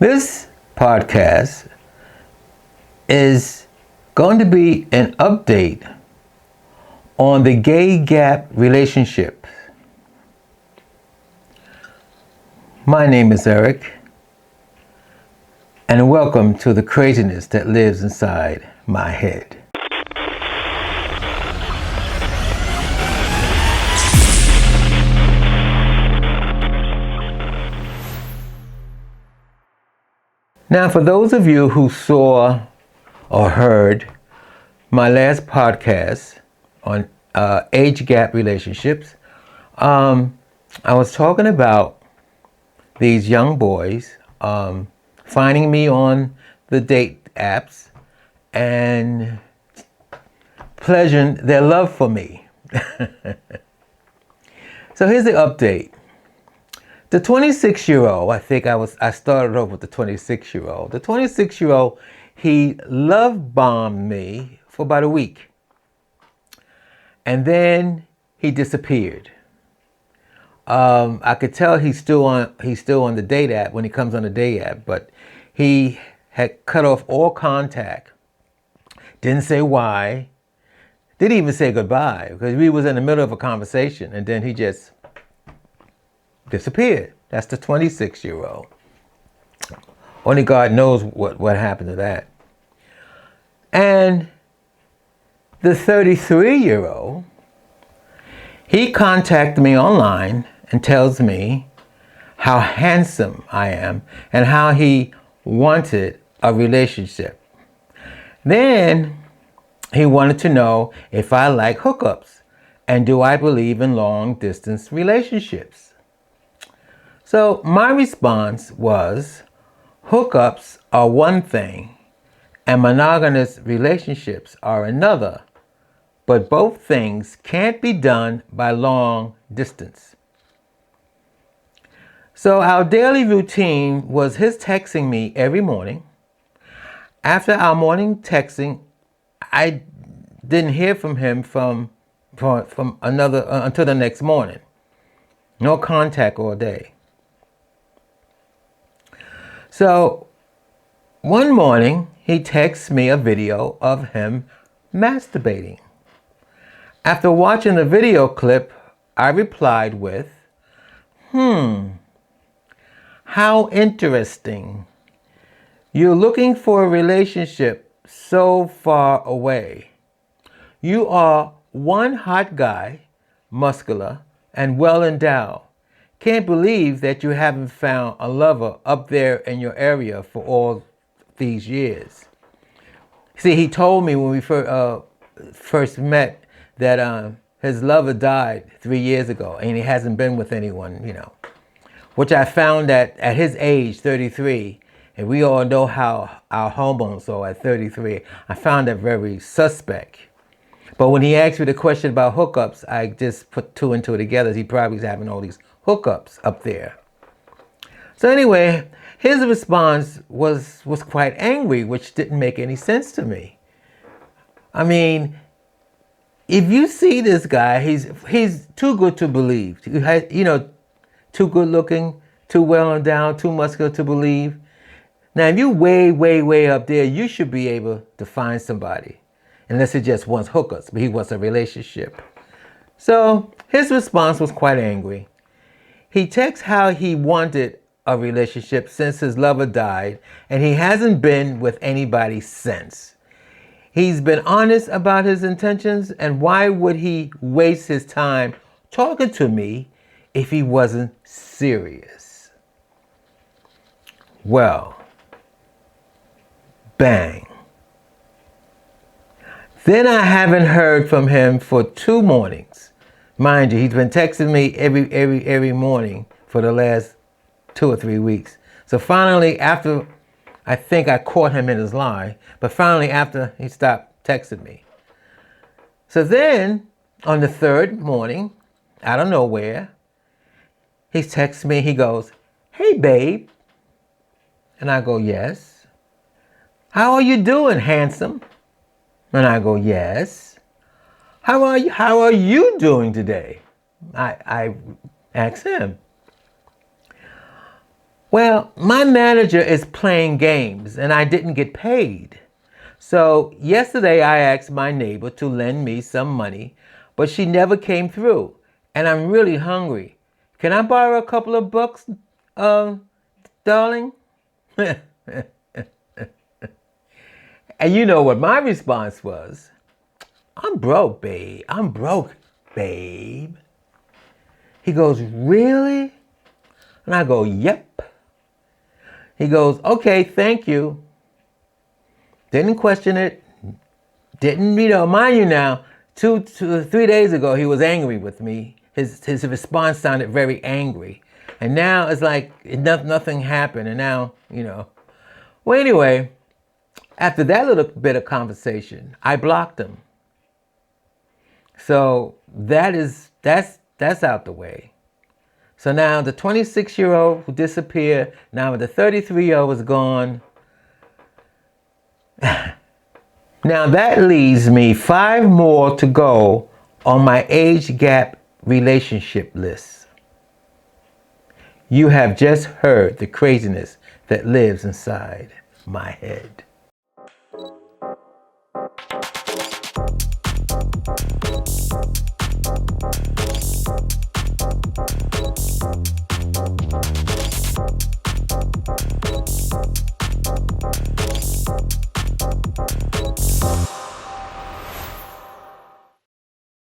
This podcast is going to be an update on the gay gap relationship. My name is Eric, and welcome to the craziness that lives inside my head. Now, for those of you who saw or heard my last podcast on age gap relationships, I was talking about these young boys finding me on the date apps and pledging their love for me. So here's the update. The 26-year-old, I started off with the 26-year-old. The 26-year-old, he love bombed me for about a week. And then he disappeared. I could tell he's still on the date app when he comes on the date app, but he had cut off all contact. Didn't say why. Didn't even say goodbye because we was in the middle of a conversation and then he just disappeared. That's the 26-year-old. Only God knows what happened to that. And the 33-year-old, he contacted me online and tells me how handsome I am and how he wanted a relationship. Then he wanted to know if I like hookups and do I believe in long distance relationships. So my response was, hookups are one thing and monogamous relationships are another, but both things can't be done by long distance. So our daily routine was his texting me every morning. After our morning texting, I didn't hear from him from another until the next morning. No contact all day. So one morning, he texts me a video of him masturbating. After watching the video clip, I replied with, how interesting. You're looking for a relationship so far away. You are one hot guy, muscular, and well endowed. Can't believe that you haven't found a lover up there in your area for all these years. See, he told me when we first met that his lover died 3 years ago and he hasn't been with anyone, which I found that at his age, 33, and we all know how our hormones are at 33, I found that very suspect. But when he asked me the question about hookups, I just put two and two together. He probably was having all these hookups up there. So anyway, his response was quite angry, which didn't make any sense to me. I mean, if you see this guy, he's too good to believe. Too good looking, too well endowed, too muscular to believe. Now, if you're way, way, way up there, you should be able to find somebody. Unless he just wants hookups, but he wants a relationship. So his response was quite angry. He texts how he wanted a relationship since his lover died, and he hasn't been with anybody since. He's been honest about his intentions, and why would he waste his time talking to me if he wasn't serious? Well, bang. Then I haven't heard from him for 2 mornings. Mind you, he's been texting me every morning for the last 2 or 3 weeks. So finally, after I think I caught him in his lie, but finally after he stopped texting me. So then on the 3rd morning, out of nowhere, he texts me, he goes, "Hey babe." And I go, "Yes." "How are you doing, handsome?" And I go, "Yes." How are you doing today?" I asked him. Well, my manager is playing games and I didn't get paid. So yesterday I asked my neighbor to lend me some money, but she never came through. And I'm really hungry. Can I borrow a couple of bucks, darling? And you know what my response was? I'm broke, babe. I'm broke, babe. He goes, really? And I go, yep. He goes, okay, thank you. Didn't question it. Didn't, mind you now, 3 days ago, he was angry with me. His response sounded very angry. And now it's like nothing happened. And now, Well, anyway, after that little bit of conversation, I blocked him. So that's out the way. So now the 26-year-old who disappeared, now the 33-year-old is gone. Now that leaves me 5 more to go on my age gap relationship list. You have just heard the craziness that lives inside my head.